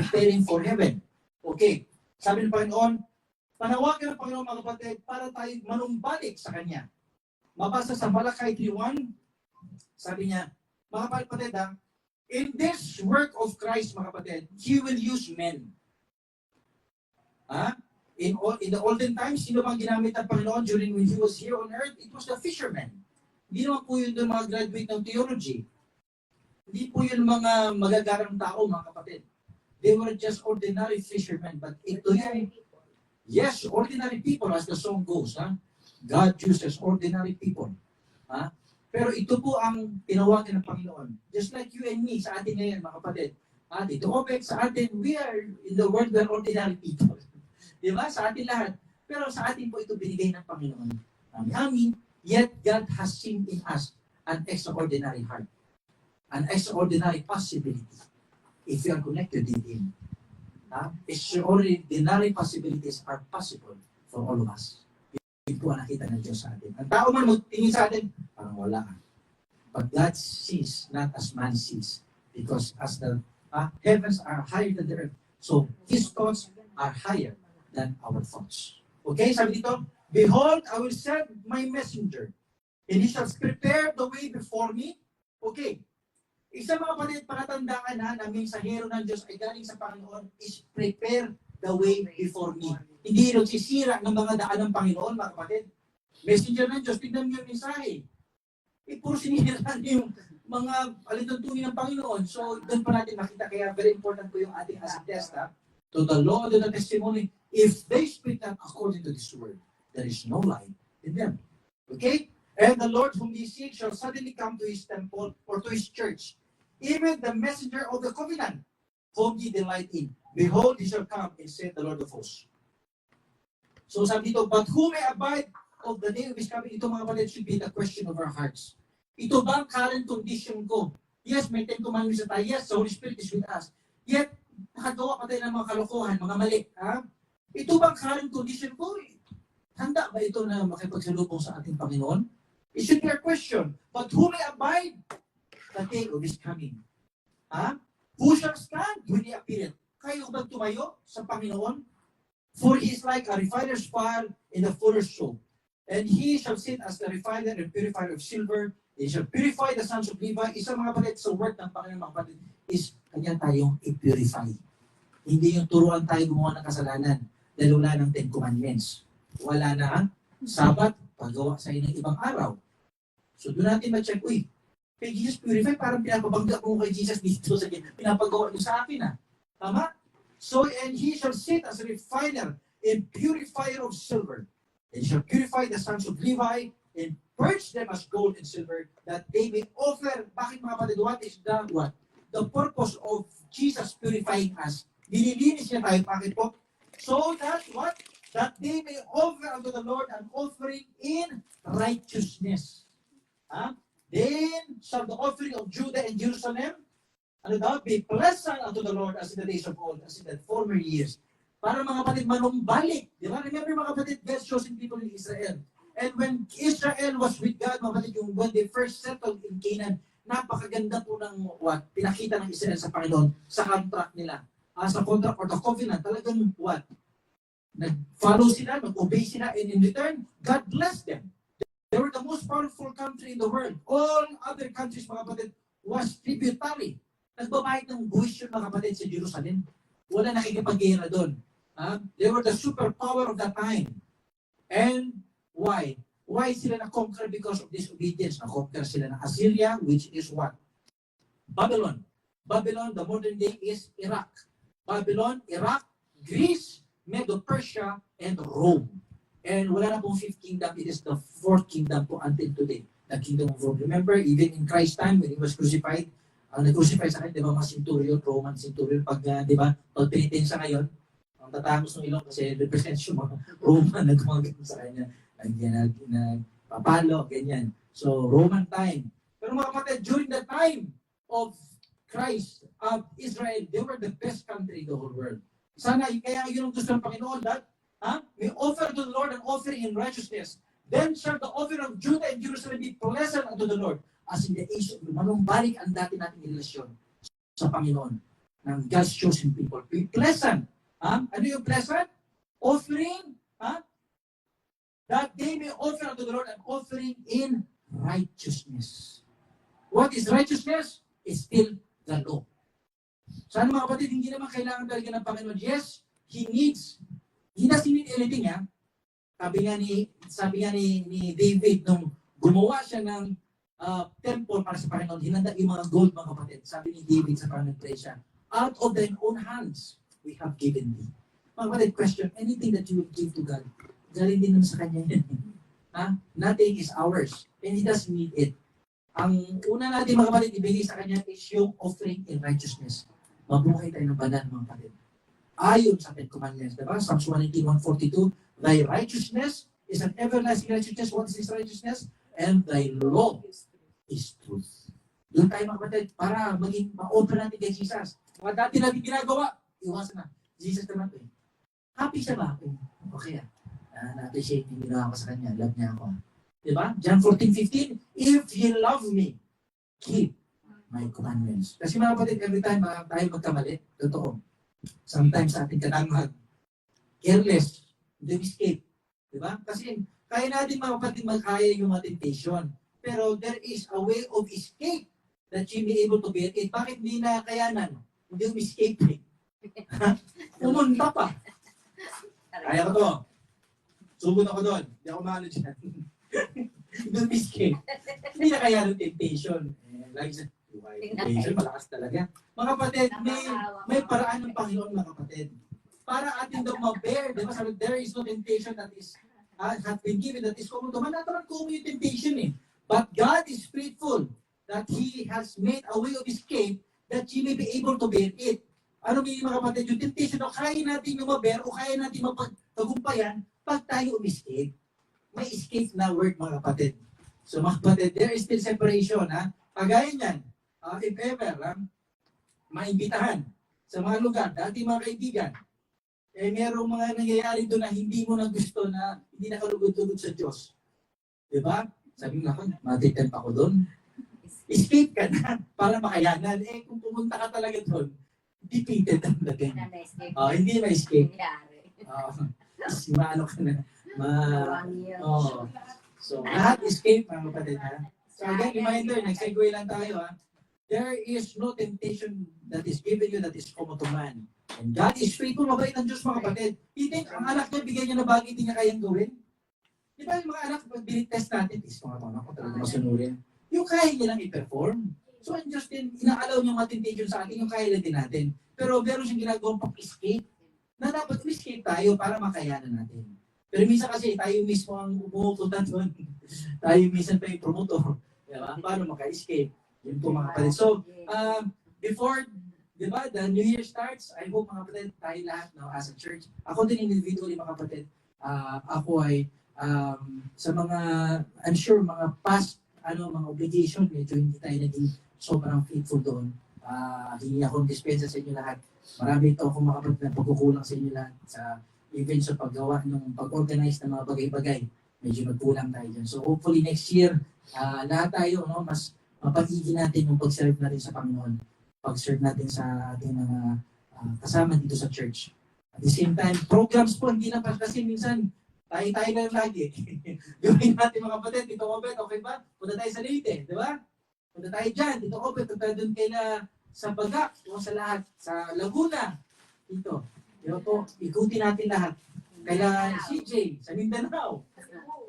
preparing for heaven. Okay. Sabi ng Panginoon, panawagan ng Panginoon mga kapatid para tayo manumbalik sa Kanya. Mabasa sa Malakay 3:1, sabi niya, mga kapatid in this work of Christ mga kapatid, He will use men. In the olden times, sino bang ginamit ng Panginoon during when He was here on earth? It was the fishermen. Hindi naman po yun mga graduate ng theology. Hindi po yun mga magagarang tao mga kapatid. They were just ordinary fishermen. But ito yung, yes, ordinary people as the song goes. God uses ordinary people. Pero ito po ang tinawagan ng Panginoon. Just like you and me, sa atin ngayon mga kapatid. Dito Opec, sa atin, we are, in the world, we are ordinary people. Di ba? Sa atin lahat. Pero sa atin po ito binigay ng Panginoon. Amin. Yet God has seen in us an extraordinary heart. An extraordinary possibility. If you are connected with Him. Extraordinary possibilities are possible for all of us. Yun po ang nakita ng Diyos sa atin. Ang tao man magtingin sa atin, parang wala ka. But God sees, not as man sees. Because as the heavens are higher than the earth, so His thoughts are higher than our thoughts. Okay, sabi dito, behold, I will send my messenger, and he shall prepare the way before me. Okay, isa mga kapatid, pakatandaan na mensahero ng Diyos ay galing sa Panginoon is prepare the way before me. Hindi nagsisira ng mga daan ng Panginoon, mga kapatid. Messenger ng Diyos, tignan niyo yung mensahe. Puro sinira yung mga alituntunin ng Panginoon. So, doon pa natin makita. Kaya very important po yung ating acid test. To the law and the testimony, if they speak not according to this word, there is no light in them. Okay? And the Lord whom ye seek shall suddenly come to His temple or to His church. Even the messenger of the covenant, whom ye delight in. Behold, He shall come, and saith the Lord of hosts. So sabi dito, but who may abide of the day of His coming? Ito mga kapatid should be the question of our hearts. Ito ba ang current condition ko? Yes, may 10 commandments na tayo. Yes, the Holy Spirit is with us. Yet, nakagawa pa tayo ng mga kalokohan, mga mali. Ito ba ang current condition ko? Handa ba ito na makipagsalubong sa ating Panginoon? It should be a question. But who may abide the day of His coming? Who shall stand when He appeareth? Kayo ba tumayo sa Panginoon? For He is like a refiner's fire in the fuller's soap. And He shall sit as the refiner and purifier of silver. He shall purify the sons of Levi. Isang mga kapatid sa work ng Panginoon, mga kapatid, is kanya tayong i-purify. Hindi yung turuan tayo gumawa ng kasalanan dahil wala ng 10 commandments. Wala na ang Sabat, paggawa sa ng ibang araw. So doon natin ma-check, kay Jesus purify, parang pinapabangga mo kay Jesus dito sa pinapagawa niyo sa akin. Tama? So, and He shall sit as a refiner and purifier of silver. And shall purify the sons of Levi and purge them as gold and silver, that they may offer. Bakit mga kapatid, what is what? The purpose of Jesus purifying us. Nililinis niya tayo. Bakit po? So that what? That they may offer unto the Lord an offering in righteousness. Then shall the offering of Judah and Jerusalem be pleasant unto the Lord as in the days of old, as in the former years. Para mga kapatid manumbalik. Di ba? Remember mga kapatid, God's chosen people in Israel. And when Israel was with God, mga kapatid, when they first settled in Canaan, napakaganda po ng pinakita ng Israel sa Panginoon sa contract nila. Sa contract or the covenant, talagang nag-follow sila, nag-obey sila, and in return, God blessed them. They were the most powerful country in the world. All other countries, mga kapatid, was tributary. Nagbabayad ng buwis yun, mga kapatid, sa Jerusalem. Wala nakikipag-gera doon. They were the superpower of that time. And why? Why sila na-conquer? Because of disobedience. Na-conquer sila ng Assyria, which is what? Babylon. Babylon, the modern day, is Iraq. Babylon, Iraq, Greece, Medo-Persia, and Rome. And wala na pong 5th kingdom. It is the 4th kingdom po until today. The kingdom of Rome. Remember, even in Christ's time, when He was crucified, nag-crucify sa akin, di ba, mga centurion, Roman centurion, pag, di ba, pag penitensya ngayon, ang tatangos ng ilong kasi represents yung mga Roman na gumagano sa kanya. Nagpapalo, ganyan. So, Roman time. Pero mga kapatid, during the time of Christ, of Israel, they were the best country in the whole world. Sana, kaya yun ang gusto ng Panginoon, that we offer to the Lord an offering in righteousness. Then shall the offering of Judah and Jerusalem be pleasant unto the Lord. As in the age of manumbalik ang dati nating relasyon sa Panginoon. ng God's chosen people. Be pleasant. Ano yung pleasant? Offering, that they may offer unto the Lord an offering in righteousness. What is righteousness? It's still the law. Sana mga kapatid, hindi naman kailangan talaga ng Panginoon. Yes, He doesn't need anything, Sabi nga ni David, nung gumawa siya ng temple para sa Panginoon, hinanda yung mga gold, mga kapatid. Sabi ni David sa Panginoon, pray siya, out of thine own hands, we have given thee. Mga kapatid, question, anything that you will give to God, galing din naman sa Kanya yan. Nothing is ours, and He doesn't need it. Ang una natin, mga kapatid, ibigay sa Kanya is yung offering in righteousness. Mabuhay tayo ng banal, mga kapatid. Ayon sa Ten Commandments, diba? Psalms 118:142, thy righteousness is an everlasting righteousness. What is His righteousness? And thy law is truth. Doon tayo, mga kapatid, para maging ma-open natin kay Jesus. Mga dati natin ginagawa, iwasan na. Jesus naman ito. Happy siya ba? Okay, na-appreciate yung ginawa ko sa Kanya. Love niya ako. Diba? John 14:15, if He love me, keep my commandments. Kasi mga kapatid, every time tayo magkamali, totoo. Sometimes sa ating katanghag, careless, don't escape. Diba? Kasi kaya natin mga kapatid magkaya yung mga temptation. Pero there is a way of escape that you be able to bear it. Bakit hindi na kayanan? Hindi yung escape eh. Pumunta pa. Kaya ko to. Subot ako doon. Hindi ako maano dyan. Don't escape. Hindi na kayanan temptation. Like sa temptation, malakas talaga. Mga kapatid, may paraan ng Panginoon, mga kapatid. Para atin daw ma-bear. Diba? Sabi, there is no temptation that is has been given that is common to man. Natural common yung temptation eh. But God is faithful that He has made a way of escape that you may be able to bear it. Ano mga kapatid, yung temptation, kaya natin yung ma-bear o kaya natin mapagtagumpayan pag tayo escape. May escape na word, mga kapatid. So mga kapatid, there is still separation. Kagaya niyan, if ever, maimbitahan sa mga lugar, dati mga kaibigan, merong mga nangyayari doon na hindi mo na gusto na hindi nakalugod-lugod sa Diyos. Diba? Sabi mo na, matitempt ako doon. Escape ka na para makayanan. Kung pumunta ka talaga doon, defeated ang dating. Hindi ma-escape. Maano ka na. So, lahat escape, mga kapatid. So again, reminder, nag-segue lang tayo. There is no temptation that is given you that is common to man. And God is faithful, mabait ang Diyos, mga kapatid. Hindi, ang anak niya, bigyan niya na bagay, hindi niya kayang gawin. Di ba yung mga anak, pag binitest natin, mga anak ko talaga masunurin. Yung kaya niya lang i-perform. So, ang Diyos din, ina-allow niyo mga temptation sa atin, yung kaya din natin. Pero meron siyang ginagawang pang-escape, na dapat escape tayo para makayanan natin. Pero minsan kasi, tayo mismo ang umuuputan doon. Tayo minsan pa yung promotor. Diba? Paano maka-escape? Yun po, mga kapatid. So, before, diba, the New Year starts, I hope, mga kapatid, tayo lahat, as a church, ako din individually, mga kapatid, ako ay, sa mga, I'm sure, mga past, mga obligation, medyo hindi tayo naging sobrang faithful doon. Hindi akong dispensa sa inyo lahat. Marami ito akong mga kapatid na pagkukulang sa inyo lahat sa even sa paggawa, ng pag-organize ng mga bagay-bagay. Medyo nagkulang tayo dyan. So hopefully next year, lahat tayo, mas mapagiging natin yung pag-serve natin sa Panginoon. Pag-serve natin sa ating mga kasama dito sa church. At the same time, programs po, hindi na pa kasi minsan, tayo na lagi. Gawin natin mga kapatid, dito Obet, okay ba? Punta tayo sa Leyte, di ba? Punta tayo dyan, dito Obet, punta doon kayo na sa Bagak, o sa lahat, sa Laguna, dito. Di ba po, ikutin natin lahat. Kaya CJ, sa Mindanao.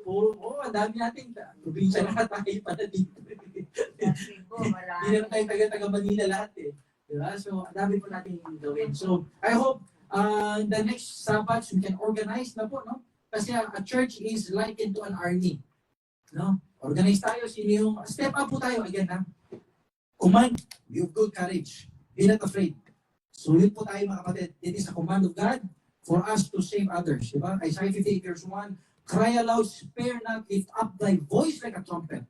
Ang dami natin. Probinsya lahat tayo pala dito. Hindi naman tayo taga Manila lahat eh. Diba? So, ang dami po natin gawin. So, I hope the next Sabbath we can organize na po, no? Kasi a church is likened to an army. No? Organize tayo. Step up po tayo again, ha? Command, be of good courage. Be not afraid. So, yun po tayo, mga kapatid. It is a command of God for us to save others. Diba? Isaiah 58:1, cry aloud, spare not, lift up thy voice like a trumpet.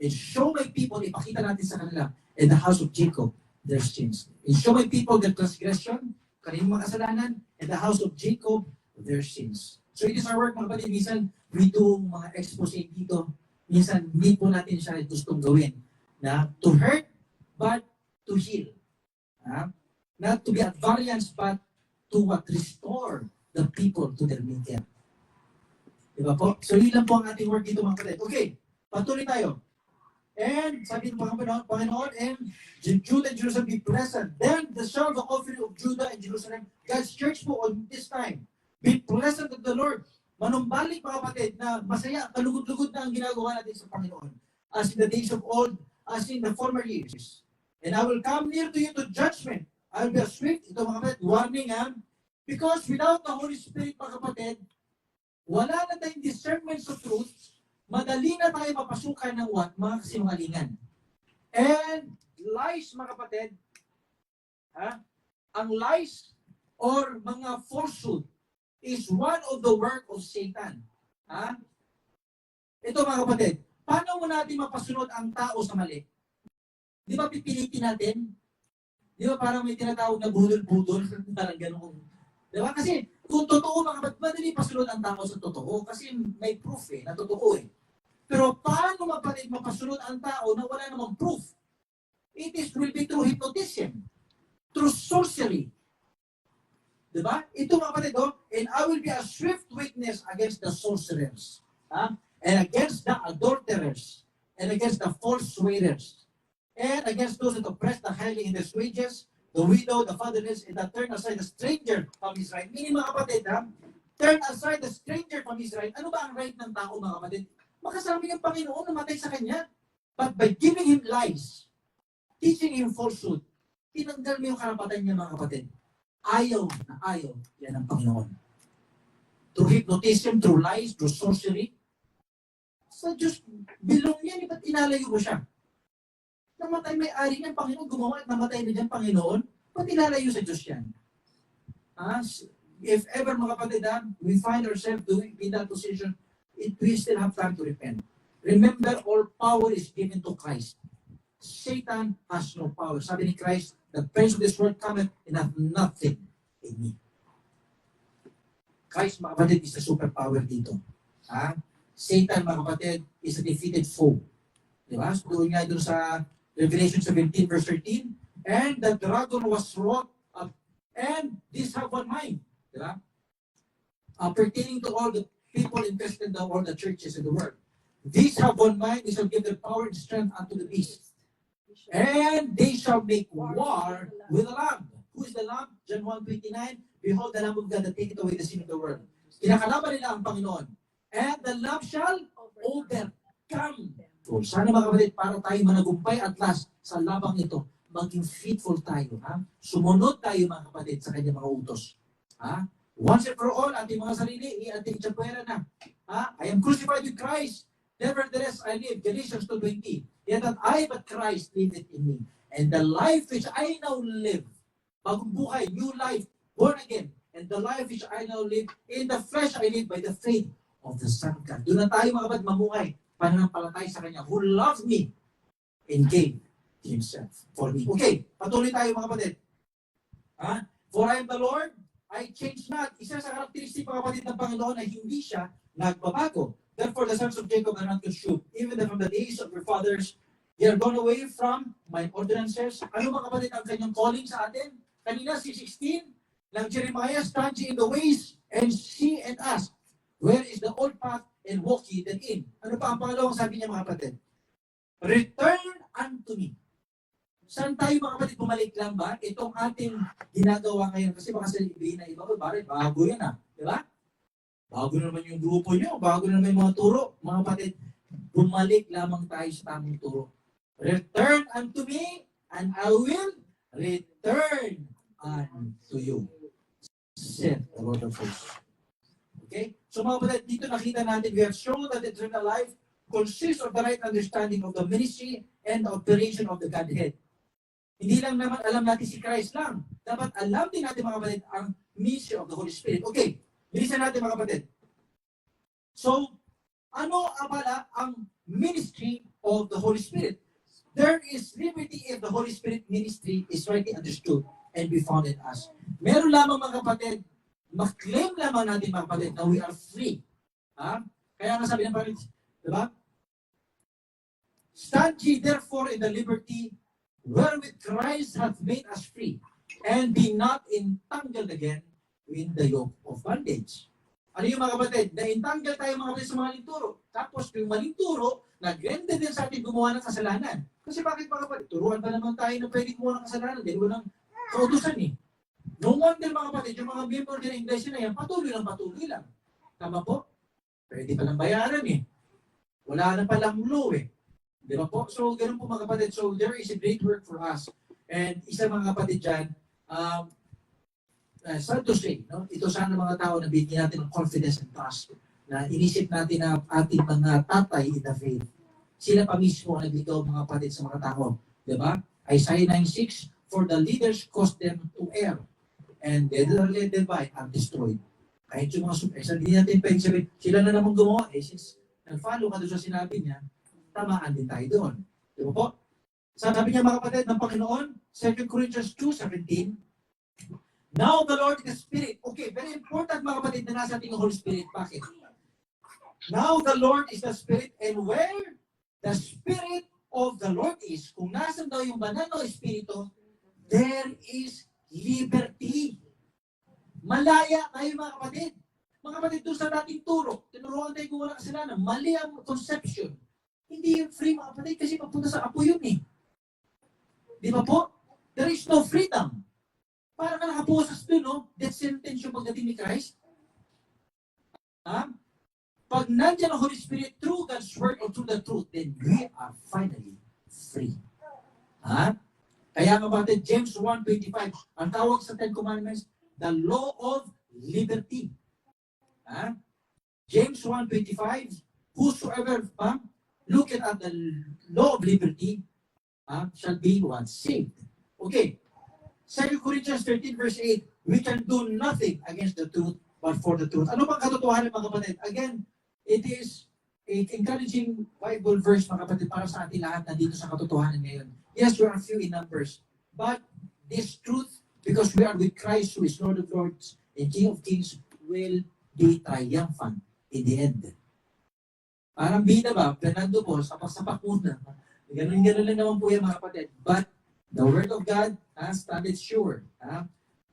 And show my people, ipakita natin sa kanila, in the house of Jacob, their sins. And show my people their transgression, kanilang mga kasalanan, in the house of Jacob, their sins. So it is our work, mga kapatid. Minsan, we do mga expose dito. Minsan, hindi po natin siya gustong gawin. Na to hurt, but to heal. not to be at variance, but to what? Restore the people to their maker. Diba po? So yun lang po ang ating work dito mga kapatid. Okay, patuloy tayo. And sabi ng Panginoon, and Judah and Jerusalem be blessed. Then the shall the offering of Judah and Jerusalem, God's church po on this time, be blessed of the Lord. Manumbalik mga kapatid na masaya, kalugod-lugod na ang ginagawa natin sa Panginoon. As in the days of old, as in the former years. And I will come near to you to judgment. I will be a swift, ito mga kapatid, warning because without the Holy Spirit mga kapatid, wala na tayong discernment sa truth, madali na tayo mapasukan ng mga kasinungalingan. And lies, mga kapatid, ang lies or mga falsehood is one of the work of Satan. Ito mga kapatid, paano mo natin mapasunod ang tao sa mali? Di ba pipilitin natin? Di ba parang may tinatawag na budol-budol? Parang gano'n. Di ba? Kasi kung totoo mga kapatid, madali pasunod ang tao sa totoo kasi may proof na totoo Pero paano mapasunod ang tao na wala namang proof? Will be through hypnotism, through sorcery. Diba? Ito mga kapatid, and I will be a swift witness against the sorcerers, and against the adulterers, and against the false swearers, and against those that oppress the highly in their wages, the widow, the fatherless, and that turn aside the stranger from his right. Meaning mga kapatid, turn aside the stranger from his right. Ano ba ang right ng tao mga kapatid? Makasama ng Panginoon, namatay sa kanya. But by giving him lies, teaching him falsehood, tinanggal mo yung karapatan niya mga kapatid. Ayaw na ayaw yan ng Panginoon. Through hypnotism, through lies, through sorcery. Sa Diyos, bilong yan, ba't inalayo mo siya? Namatay may-ari ng Panginoon, gumawa at namatay na dyan Panginoon, ba't ilalayo sa Diyos yan? If ever mga kapatid, we find ourselves in that position, we still have time to repent. Remember, all power is given to Christ. Satan has no power. Sabi ni Christ, the prince of this world cometh and hath nothing in me. Christ, mga kapatid, is the superpower dito. Satan, mga kapatid, is a defeated foe. Diba? So, doon nga doon sa Revelation 17 verse 13, and the dragon was wrought up, and these have one mind. Diba? Pertaining to all the people interested in all the churches in the world. These have one mind, they shall give their power and strength unto the beast. And they shall make war with the Lamb. Who is the Lamb? John 1:29. Behold the Lamb of God that taketh away the sin of the world. Kinakalaban nila ang Panginoon. And the Lamb shall overcome. So, sana mga kapatid, para tayo managumpay at last sa labang ito, maging faithful tayo. Sumunod tayo mga kapatid sa kanyang mga utos. Once and for all, ating mga sarili, ating itsapuera na. I am crucified with Christ. Nevertheless, I live. Galatians 2:20. Yet that I but Christ liveth in me. And the life which I now live, bagong buhay, new life, born again. And the life which I now live, in the flesh I live by the faith of the Son of God. Doon na tayo mga kapatid mamuhay, pananampalatay sa Kanya, who loved me and gave Himself for me. Okay, patuloy tayo mga kapatid. For I am the Lord, I change not. Isa sa karakteristik mga kapatid ng Panginoon ay hindi siya nagbabago. Therefore, the sons of Jacob are not consumed. Even from the days of your fathers, they are gone away from my ordinances. Ano mga kapatid ang kanyang calling sa atin? Kanina, si 16, ng Jeremiah, stand ye in the ways and see and ask, where is the old path and walk ye therein? Ano pa ang pangalawang sabi niya mga kapatid? Return unto me. Saan tayo mga kapatid bumalik lang ba? Itong ating ginagawa ngayon. Kasi baka sabihin na iba ko, bago yan Di ba? Bago na naman yung grupo nyo, bago na naman yung mga turo. Mga kapatid, bumalik lamang tayo sa tamang turo. Return unto me, and I will return unto you. Said the Lord of hosts. Okay? So mga kapatid, dito nakita natin, we have shown that eternal life consists of the right understanding of the ministry and the operation of the Godhead. Hindi lang naman alam natin si Christ lang. Dapat alam din natin mga kapatid ang ministry of the Holy Spirit. Okay, bilisan natin mga kapatid. So, ano pala ang ministry of the Holy Spirit? There is liberty if the Holy Spirit ministry is rightly understood and be found in us. Meron lamang mga kapatid, mag-claim lamang natin mga kapatid na we are free. Kaya nga sabi ng Panginoon, diba? Stand ye therefore in the liberty wherewith Christ hath made us free, and be not entangled again in the yoke of bondage. Ano yung mga kapatid? Na-entangle tayo mga kapatid sa mga linturo. Tapos yung maling turo, nag-render din sa atin gumawa ng kasalanan. Kasi bakit mga kapatid? Turuan pa naman tayo na pwede gumawa ng kasalanan. Dahil walang kautusan eh. No wonder mga kapatid, yung mga member din ng iglesia na yan, patuloy lang. Tama po? Pwede palang bayaran eh. Wala na palang law eh. Di ba po? So, ganun po mga kapatid. So, there is a great work for us. And isa mga kapatid dyan, sad to say, no? Ito sana mga tao na bigyan natin ng confidence and trust na inisip natin na ating mga tatay in the faith. Sila pa mismo ang nagligaw mga kapatid sa mga tao. Diba? Isaiah 9:6, for the leaders caused them to err, and they that are led by are destroyed. Kahit yung mga hindi natin pwede sabihin, sila na naman gumawa. Since nag-follow ka doon sa sinabi niya, tamaan din tayo doon. Diba po? Sabi niya mga kapatid ng Panginoon, 2 Corinthians 2:17, now the Lord is Spirit. Okay, very important mga kapatid na nasa ating Holy Spirit. Bakit? Now the Lord is the Spirit, and where the Spirit of the Lord is, kung nasan daw yung banal na Espiritu, there is liberty. Malaya tayo mga kapatid. Mga kapatid, doon sa dating turo, tinuruan tayo kung wala kasalanan. Mali ang conception. Hindi yung free mga kapatid kasi papunta sa apo yun eh. Di ba po? There is no freedom. Para ka nakaposas doon, no? Death sentence yung pagdating ni Christ. Ha? Pag nandiyan ang Holy Spirit through God's Word or through the truth, then we are finally free. Ha? Kaya nga batid, James 1:25, ang tawag sa Ten Commandments, the law of liberty. Ha? James 1:25, whosoever look at the law of liberty shall be what? Saved. Okay. 2 Corinthians 13:8, we can do nothing against the truth, but for the truth. Ano bang katotohanan mga kapatid? Again, it is an encouraging Bible verse mga kapatid para sa ating lahat na dito sa katotohanan ngayon. Yes, we are few in numbers, but this truth, because we are with Christ who is Lord of Lords and King of Kings, will be triumphant in the end. Parang bida ba? Fernando po, sapak-sapak muna. Ganun-ganun lang naman po yan mga kapatid. But the Word of God stand it sure.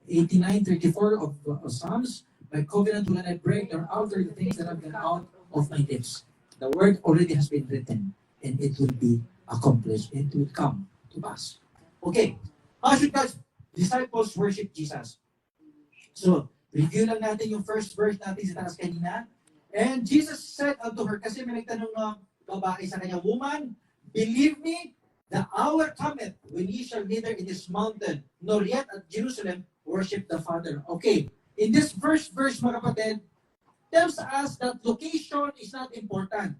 89:34 of Psalms, my covenant will not break nor alter the things that have gone out of my lips. The Word already has been written and it will be accomplished. It will come to pass. Okay. How should God's disciples worship Jesus? So, review lang natin yung first verse natin sa taas kanina. And Jesus said unto her, kasi may nagtanong na babae sa kanya, woman, believe me, the hour cometh when ye shall neither in this mountain nor yet at Jerusalem worship the Father. Okay, in this first verse mga kapatid, tells us that location is not important.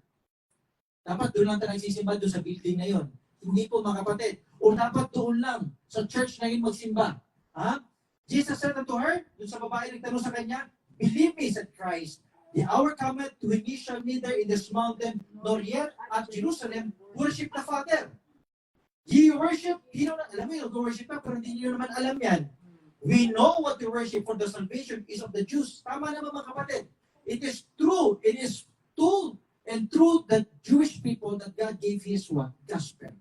Dapat doon lang tayo nagsisimba doon sa building na yun. Hindi po mga kapatid. O dapat doon lang sa church na yun magsimba. Ha? Jesus said unto her, doon sa babae nagtanong sa kanya, believe me, said Christ, the hour cometh when ye shall neither in this mountain nor yet at Jerusalem worship the Father. Ye worship, alam mo yung worship ka, pero hindi nyo naman alam yan. We know what to worship, for the salvation is of the Jews. Tama naman mga kapatid. It is true. It is true and through the Jewish people that God gave His what? Gospel.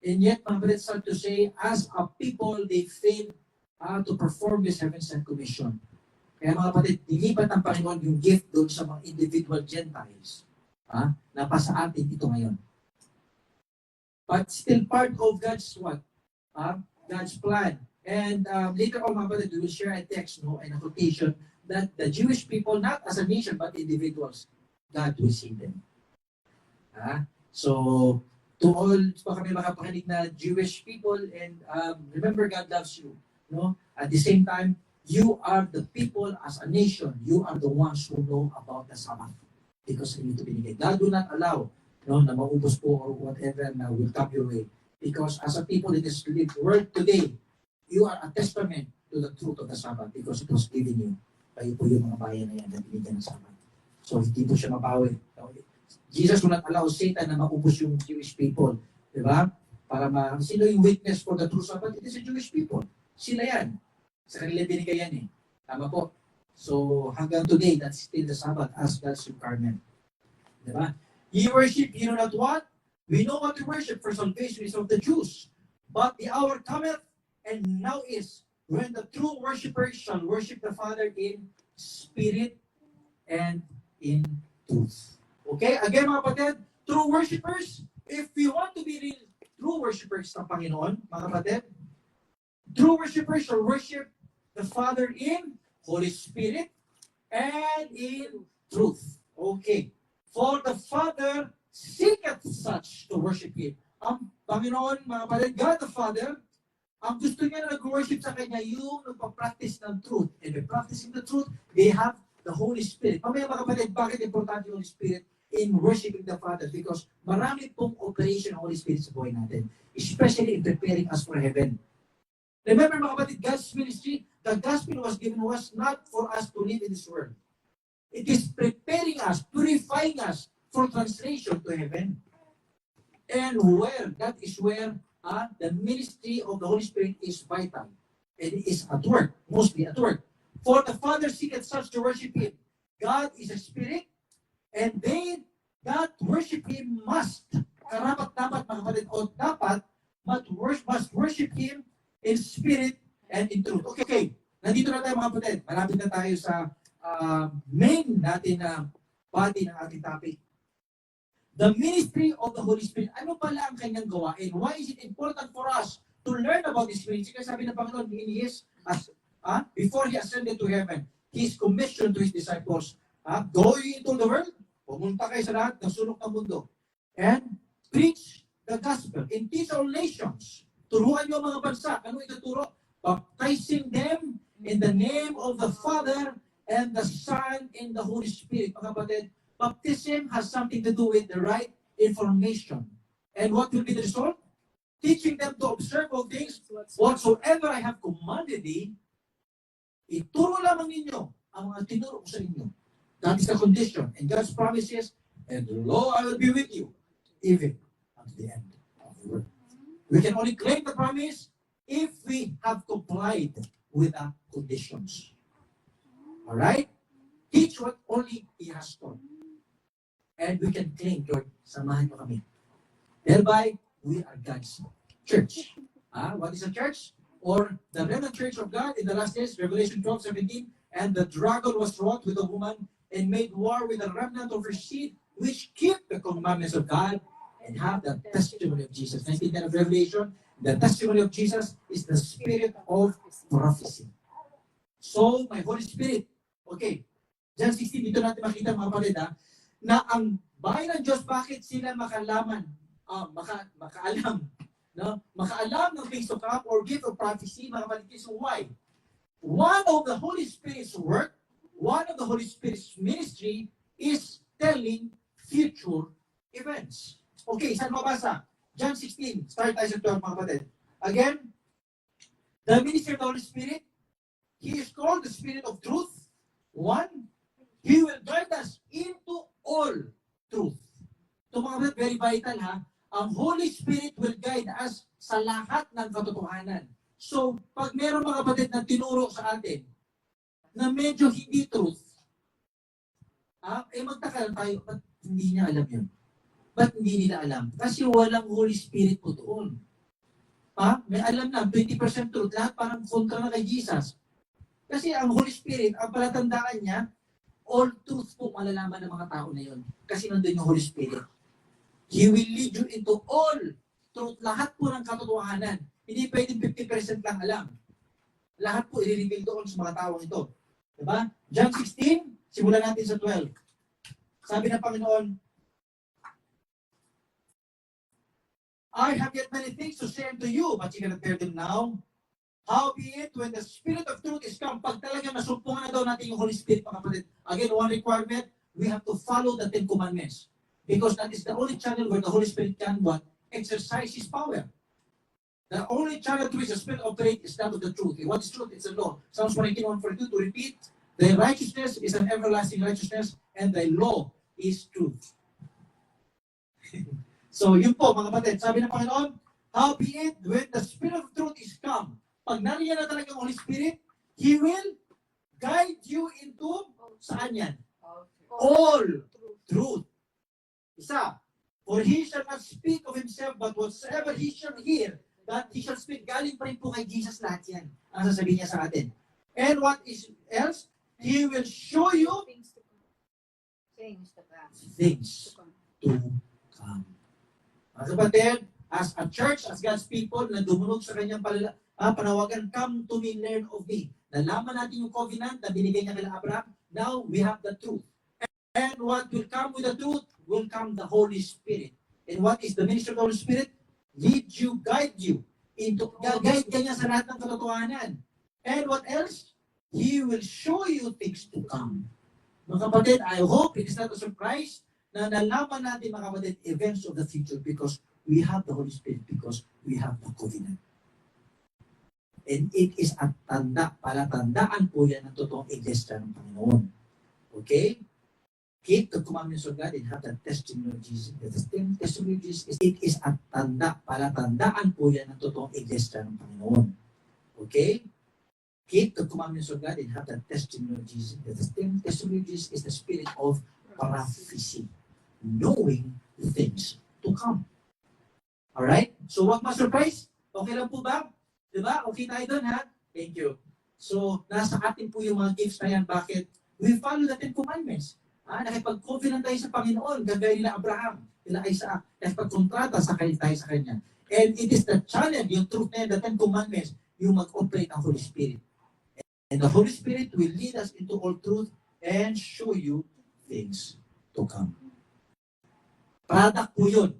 And yet, mga kapatid, sad to say, as a people, they failed to perform this heaven sent commission. Kaya mga kapatid, nilipat ng Panginoon yung gift doon sa mga individual Gentiles. Na pa sa atin ito ngayon. But still part of God's what? God's plan. And later on, mga kapatid, we will share a text and a quotation that the Jewish people, not as a nation, but individuals, God will save them. So, to all, baka may makapakinig na Jewish people, and remember, God loves you. No? At the same time, you are the people as a nation. You are the ones who know about the Sabbath. Because you need to binigay. God will not allow na maubos po or whatever na will come your way. Because as a people in this world today, you are a testament to the truth of the Sabbath because it was given you. Kayo po yung mga bayan na yan na binigyan ng Sabbath. So, hindi po siya mabawi. Jesus will not allow Satan na maubos yung Jewish people. Diba? Sino yung witness for the true Sabbath? It is the Jewish people. Sila yan. Sa kanila binigay yan eh. Tama po. So, hanggang today, that's still the Sabbath as God's requirement. Diba? Ye worship, you know not what? We know what to worship, for salvation is of the Jews. But the hour cometh, and now is, when the true worshipers shall worship the Father in spirit and in truth. Okay? Again, mga kapatid, true worshipers, if we want to be real true worshipers ng Panginoon, mga kapatid, true worshipers shall worship the Father in Holy Spirit and in truth. Okay. For the Father seeketh such to worship Him. Ang Panginoon, mga kapatid, God the Father, ang gusto niya na nag-worship sa Kanya, yung nagpa-practice ng truth. And by practicing the truth, they have the Holy Spirit. Mamaya mga kapatid, bakit importante yung Holy Spirit in worshiping the Father? Because marami pong operation ng Holy Spirit sa buhay natin. Especially in preparing us for heaven. Remember mga kapatid, God's ministry, the gospel was given to us not for us to live in this world. It is preparing us, purifying us for translation to heaven. And that is where the ministry of the Holy Spirit is vital. It is at work, mostly at work. For the Father seeketh such to worship Him. God is a Spirit, and they that worship Him must, karapat-dapat mga kapatid, o dapat, must worship Him in spirit and in truth. Okay, nandito na tayo mga kapatid. Malapit na tayo sa main natin na body ng ating topic. The ministry of the Holy Spirit. Ano pala ang kanyang gawain? Why is it important for us to learn about this ministry? Kasi sabi ng Panginoon, before He ascended to heaven, His commission to His disciples, go into the world, pumunta kayo sa lahat ng sulok ng mundo, and preach the gospel and teach all nations. Turuan niyo mga bansa. Ano ituturo? Baptizing them in the name of the Father and the Son and the Holy Spirit. Mga kapatid, baptism has something to do with the right information. And what will be the result? Teaching them to observe all things whatsoever I have commanded thee. Ituro lamang ninyo ang mga tinuro ko sa inyo. That is the condition. And God's promises, and lo, I will be with you, even unto the end of the world. We can only claim the promise if we have complied with the conditions. Alright? Teach what only He has taught. And we can claim, Lord, samahan mo kami. Thereby, we are God's church. What is a church? Or the remnant church of God in the last days, Revelation 12:17, and the dragon was wrought with a woman and made war with the remnant of her seed, which keep the commandments of God and have the testimony of Jesus. 19 of Revelation, the testimony of Jesus is the spirit of prophecy. So, my Holy Spirit, okay, John 16, dito natin makita mga kapatid, na ang bayan ng Diyos, bakit sila makaalam, no? Makaalam ng things to come or gift of prophecy, mga kapatid, so why? One of the Holy Spirit's work, one of the Holy Spirit's ministry is telling future events. Okay, saan mabasa? John 16, start tayo sa 12 mga kapatid. Again, the ministry of the Holy Spirit, He is called the Spirit of Truth. One, He will guide us into all truth. Ito mga kapatid, very vital ha. Ang Holy Spirit will guide us sa lahat ng katotohanan. So, pag meron mga kapatid na tinuro sa atin na medyo hindi truth, magtaka lang tayo, ba't hindi niya alam yun? Ba't hindi nila alam? Kasi walang Holy Spirit po doon. May alam na, 20% truth, lahat parang kontra na kay Jesus. Kasi ang Holy Spirit, ang palatandaan niya, all truth po malalaman ng mga tao na yun. Kasi nandun yung Holy Spirit. He will lead you into all truth. Lahat po ng katotohanan. Hindi pwedeng 50% lang alam. Lahat po i-reveal doon sa mga taong ito. Diba? John 16, simulan natin sa 12. Sabi ng Panginoon, I have yet many things to say unto you, but you cannot bear them now. Howbeit, when the Spirit of truth is come, pag talaga nasumpungan na daw natin yung Holy Spirit, mga kapatid, again, one requirement, we have to follow the 10 commandments. Because that is the only channel where the Holy Spirit can exercise His power. The only channel to which the Spirit operates is that of the truth. What is truth? It's the law. Psalms 118:142 to repeat, thy righteousness is an everlasting righteousness, and thy law is truth. So, yun po, mga kapatid. Sabi ng Panginoon, howbeit, when the Spirit of truth is come, pag nariyan na talaga ang Holy Spirit, He will guide you into, saan yan? All truth. Isa, for He shall not speak of Himself, but whatsoever He shall hear, that He shall speak. Galing pa rin po kay Jesus lahat yan. Ang sasabihin niya sa atin. And what is else? He will show you Things to come. Things to come. things To come. to come. Mga kapatid, as a church, as God's people, na dumunog sa kanyang panawagan, come to me, learn of me. Nalaman natin yung covenant na binigay niya kay Abraham. Now, we have the truth. And what will come with the truth will come the Holy Spirit. And what is the ministry of the Holy Spirit? Lead you, guide you. Guide ka niya sa lahat ng katotohanan. And what else? He will show you things to come. Mga kapatid, I hope it is not a surprise na nalaman natin, mga kapatid, events of the future because we have the Holy Spirit, because we have the covenant. And it is a tanda, palatandaan po yan ng totoong iglesia ng Panginoon. Okay? Keep the commandments of God and have the testimony of Jesus. The testimony of Jesus, it is a tanda, palatandaan po yan ng totoong iglesia ng Panginoon. Okay? Keep the commandments of God and have the testimony of Jesus. The testimony of Jesus is the spirit of prophecy, knowing things to come. Alright? So, wag ma-surprise. Okay lang po ba? Diba? Okay tayo doon, ha? Thank you. So, nasa atin po yung mga gifts na yan. Bakit? We follow the Ten Commandments. Nakipag-covenant tayo sa Panginoon, gagaya nila Abraham, nila Isaac, nakipag-kontrata tayo sa Kanya. And it is the challenge, yung truth na yan, the Ten Commandments, yung mag-operate ang Holy Spirit. And the Holy Spirit will lead us into all truth and show you things to come. Product po yun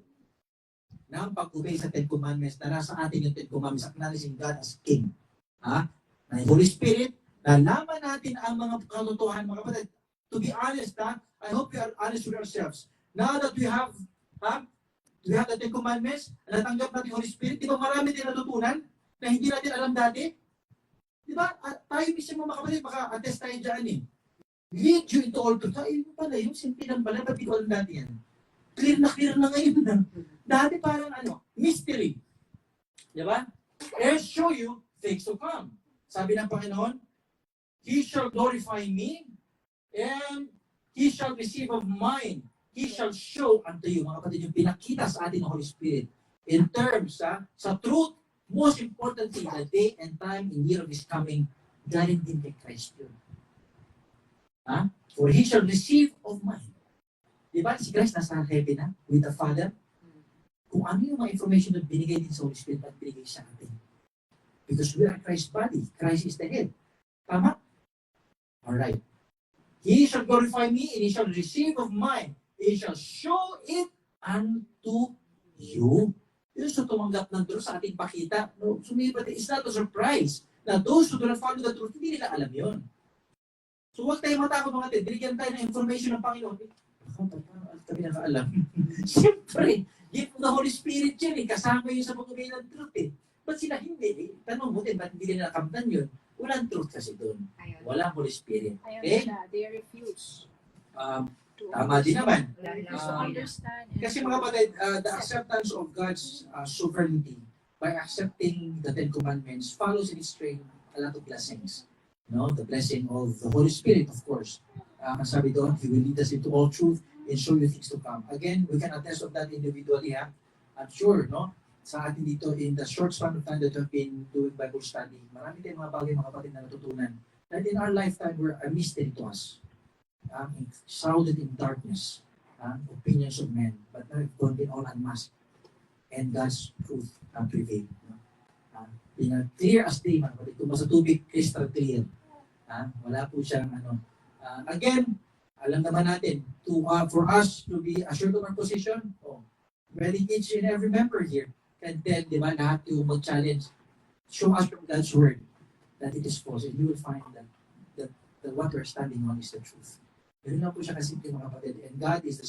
ng pag-obey sa Ten Commandments na nasa atin yung Ten Commandments, acknowledging God as King. Na yung Holy Spirit, nalaman natin ang mga katotohanan, mga kapatid. To be honest, I hope we are honest with ourselves. Now that we have the Ten Commandments, natanggap natin yung Holy Spirit, di ba marami din natutunan na hindi natin alam dati? Di ba? Tayo mismo mga kapatid, baka attest tayo dyan eh. Lead you into all truth. Ay, pala, yung simple lang pala, pati ko alam dati yan. Clear na ngayon. Dati parang mystery. Di ba? And show you things to come. Sabi ng Panginoon, He shall glorify me, and He shall receive of mine. He shall show unto you. Mga kapatid, yung pinakita sa atin ng Holy Spirit. In terms, sa truth, most importantly, the day and time and year of His coming, galing din kay Christ yun. For He shall receive of mine. Diba? Si Christ nasa heaven na, with the Father. Kung ano yung mga information na binigay din sa Holy Spirit at binigay sa atin. Because we are Christ's body. Christ is the head. Tama? Alright. He shall glorify me, and He shall receive of mine. He shall show it unto you. Yun sa tumanggap ng truth sa ating pakita. No, sumibat, it's not a surprise na those who do not follow the truth, hindi nila alam yun. So huwag tayo matakot mga tayo. Binigyan tayo ng information ng Panginoon. Kami nakaalam. Siyempre, gift of the Holy Spirit yun eh. Kasama yun sa pag-ubay ng truth eh. Ba't sila hindi eh? Tanong mo din, ba't hindi nila nakamtan yun? Walang truth kasi doon. Walang Holy Spirit. Okay? They refuse. Tama din naman. Kasi mga kapatid, the acceptance of God's sovereignty by accepting the Ten Commandments follows in its train a lot of blessings. No, the blessing of the Holy Spirit, of course. Sabi doon, He will lead us into all truth and show you things to come. Again, we can attest of that individually. I'm sure, no? Sa atin dito, in the short span of time that we've been doing Bible study, marami tayong mga bagay, mga kapatid na natutunan. That in our lifetime were a mystery to us. Shrouded in darkness. Opinions of men. But now we've gone in all unmasked. And God's truth prevailed. Clear as day, mga kapatid. Kung sa tubig, crystal clear. Wala po siyang again, alam naman natin, for us to be assured of our position, very each and every member here can tell, di ba, lahat yung mag-challenge, show us from God's word that it is false, and you will find that what we're standing on is the truth. Ganun lang po siya kasimple, mga kapatid. And God is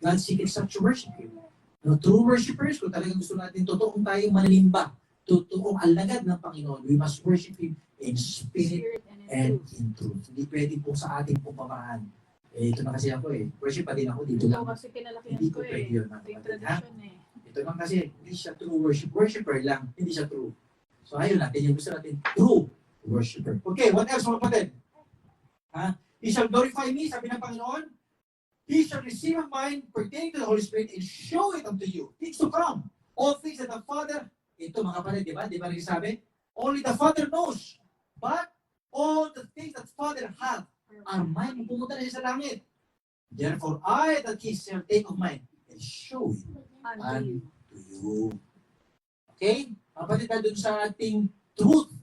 God seeks such worship Him. No, true worshipers, kung talagang gusto natin, totoong tayong manimba, totoong alagad ng Panginoon, we must worship Him in spirit and in truth. Hindi pwede po sa ating pamamaraan. Ito na kasi ako worship pa din ako dito lang. Kasi kinalakihan Hindi ko pwede yun, mga Yung kapatid. tradition Ito lang kasi, hindi siya true worshiper lang, hindi siya true. So ayun natin, yung gusto natin, true worshiper. Okay, what else mga kapatid? He shall glorify me, sabi ng Panginoon. He shall receive of mine pertaining to the Holy Spirit and show it unto you. Things to come. All things that the Father ito mga kapatid, di ba? Di ba nagsasabi? Only the Father knows. But all the things that Father hath are mine. Pumunta na siya sa langit. Therefore, I that he shall take of mine and show it Unto you. unto you. Okay? Kapatid, dun sa ating truth